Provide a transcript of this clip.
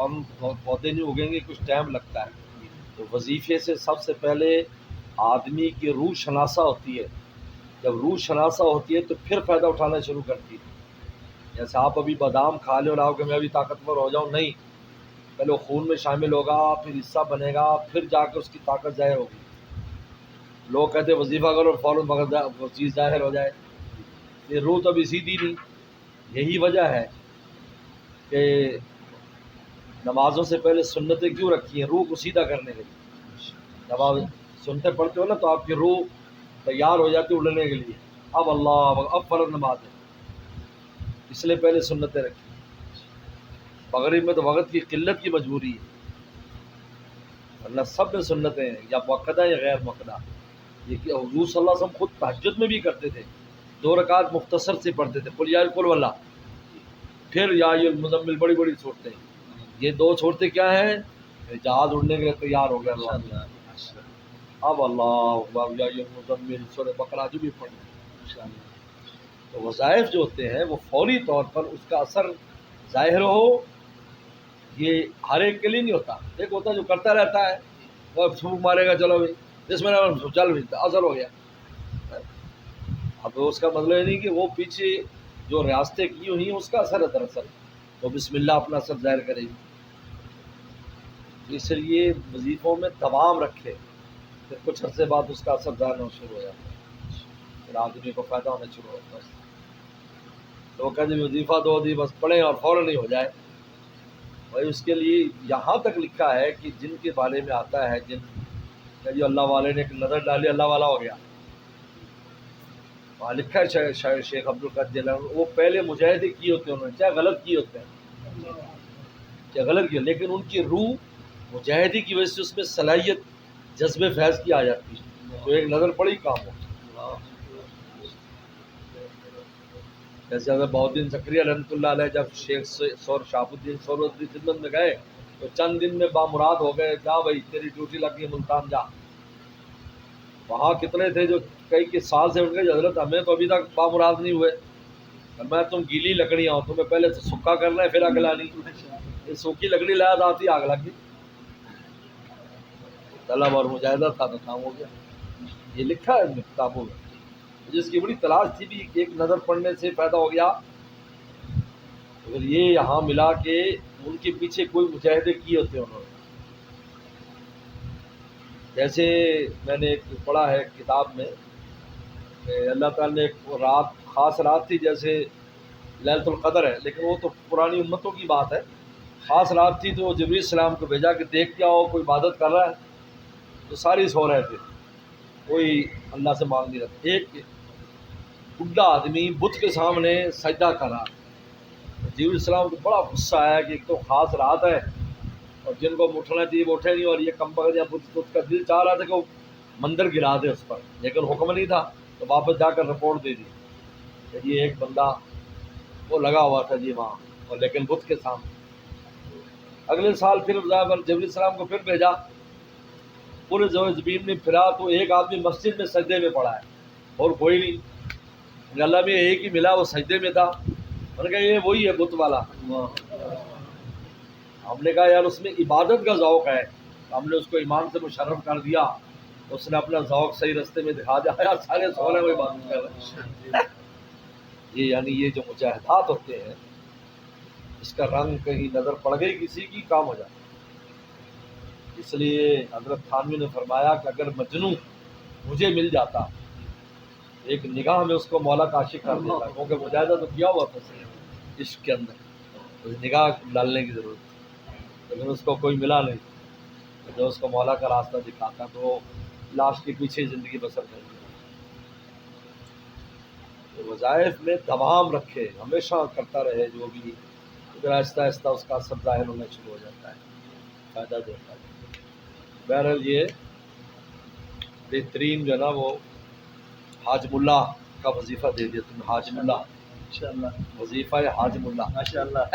पौधे नहीं उगेंगे, कुछ टाइम लगता है। तो वजीफे से सबसे पहले आदमी की रूह शनासा होती है। जब रूह शनासा होती है तो फिर फ़ायदा उठाना शुरू करती है। जैसे आप अभी बादाम खा ले और आओ कि मैं अभी ताकतवर हो जाऊँ, नहीं, पहले वो खून में शामिल होगा, फिर हिस्सा बनेगा, फिर जाकर उसकी ताकत ज़ाहिर होगी। लोग कहते हैं वजीफ़ा करो फ़ौरन मगर वो चीज़ ज़ाहिर हो जाए, ये रूह तो अभी सीधी नहीं। यही वजह है कि नमाज़ों से पहले सुन्नतें क्यों रखी हैं, रूह को सीधा करने के लिए। जब आप सुनते पढ़ते हो ना तो आपकी रूह तैयार हो जाती है उड़ने के लिए। अब अल्लाह अब फ़र्ज नमाज है, इसलिए पहले सुन्नतें रखी। मगरिब में तो वक़्त की किल्लत की मजबूरी है, वरना सब में सुन्नतें हैं, या मुअक्कदा या गैर मुअक्कदा। ये कि हुज़ूर सल्लल्लाहु अलैहि वसल्लम खुद तहज्जुद में भी करते थे, 2 रकात मुख्तसर से पढ़ते थे, कुल वल्लाह, फिर या अय्युहल मुज़म्मिल, बड़ी बड़ी सूरतें। ये 2 सूरतें क्या हैं, जहाज़ उड़ने के लिए तैयार हो गया। अब अल्लाह या अय्युहल मुज़म्मिल, सूरह बकरा जो भी पढ़ना। तो वज़ाइफ जो होते हैं वो फौरी तौर पर उसका असर ज़ाहिर हो, ये हर एक के लिए नहीं होता। एक होता है जो करता रहता है, वो फूंक मारेगा, चलो भाई जिसमें चल भी असर हो गया। अब उसका मतलब ये नहीं कि वो पीछे जो रियासतें की हुई हैं उसका असर है, दरअसल तो बिस्मिल्लाह अपना असर ज़ाहिर करेगी। इसलिए वजीफ़ों में दवाम रखे, फिर कुछ अरसे बाद उसका असर ज़ाहिर होना शुरू हो जाता है, फिर आदमी को फ़ायदा होना शुरू होता है। तो वो कहते वजीफ़ा 2 दिन बस पढ़ें और फ़ौरन ही हो जाए। भाई उसके लिए यहाँ तक लिखा है कि जिनके बारे में आता है, जिन जो अल्लाह वाले ने एक नज़र डाली अल्लाह वाला हो गया, वहाँ लिखा है शेख अब्दुल कादिर, वो पहले मुजाहिदे किए होते हैं उन्होंने, चाहे गलत किए होते हैं, चाहे गलत किए, लेकिन उनकी रूह मुजाहिदी की वजह से उसमें सलाहियत जज्बे फैज़ की आ जाती है, तो एक नज़र पड़ी काम हो। जैसे अगर बहुद्दीन ज़करिया रहमतुल्लाह अलैह जब शेख सौर शाहबुद्दीन सौरवर्दी खिदमत में गए तो चंद दिन में बामुराद हो गए, जा भाई तेरी ड्यूटी लग गई, मुल्तान जा। वहाँ कितने थे जो कई साल से उनके हजरत हमें तो अभी तक बामुराद नहीं हुए। मैं तुम गीली लकड़ियाँ हो, तुम्हें पहले तो सूखा करना है फिर आग लानी, ये सूखी लकड़ी लाया तो आती आग लग गई। तलब और मुजाहिदा था तो काम हो गया। ये लिखा है किताबों में, जिसकी बड़ी तलाश थी भी एक नज़र पड़ने से फ़ायदा हो गया। अगर ये यहाँ मिला के उनके पीछे कोई मुजाहिदे किए होते उन्होंने। जैसे मैंने एक पढ़ा है किताब में, अल्लाह ताला ने एक रात, ख़ास रात थी, जैसे लैलतुल क़द्र है, लेकिन वो तो पुरानी उम्मतों की बात है। ख़ास रात थी तो जिब्रील सलाम को भेजा कि देख के आओ कोई इबादत कर रहा है, तो सारे सो रहे थे, कोई अल्लाह से मांग नहीं रहा। एक बुढ़ा आदमी बुत के सामने सजदा कर रहा, जिब्रील सलाम को बड़ा गुस्सा आया कि एक तो ख़ास रात है और जिनको उठना चाहिए वो उठे नहीं, और ये कमबख्त या बुत का दिल चाह रहा था कि वो मंदिर गिरा दे उस पर, लेकिन हुक्म नहीं था, तो वापस जाकर रिपोर्ट दे दी कि ये एक बंदा वो लगा हुआ था जी वहाँ, और लेकिन बुत के सामने। अगले साल फिर जिब्रील सलाम को फिर भेजा, पूरे ज़मीन में फिरा तो एक आदमी मस्जिद में सजदे में पड़ा है और कोई नहीं। अल्लाह में एक ही मिला, वो सजदे में था। मैंने कहा ये वही है बुत वाला। हमने कहा यार उसमें इबादत का ज़ौक़ है, हमने उसको ईमान से मुशर्रफ कर दिया, उसने अपना ज़ौक़ सही रास्ते में दिखा दिया, यार सारे सोने को इबादत कर रहे हैं। ये यानी ये जो मुजाहिदात होते हैं, इसका रंग कहीं नज़र पड़ गई किसी की, काम हो जाता। इसलिए हज़रत थानवी ने फरमाया कि अगर मजनू मुझे मिल जाता, एक निगाह में उसको मौला का आशिक कर देता, क्योंकि मुजाहिदा तो किया हुआ था इश्क के अंदर, तो निगाह डालने की ज़रूरत थी, लेकिन उसको कोई मिला नहीं जो उसको मौला का रास्ता दिखाता, तो लाश के पीछे ज़िंदगी बसर कर दी। तो वज़ाइफ में दवाम रखे, हमेशा करता रहे जो भी, फिर आहिस्ता आहिस्ता उसका असर ज़ाहिर होना शुरू हो जाता है, फ़ायदा देता है। बहरहाल ये बेहतरीन जो है ना वो हाजमुल्ला का वजीफ़ा दे दिया तुमने, हाजमुल्ला इंशाअल्लाह, वजीफ़ा है हाजमुल्ला माशाअल्लाह।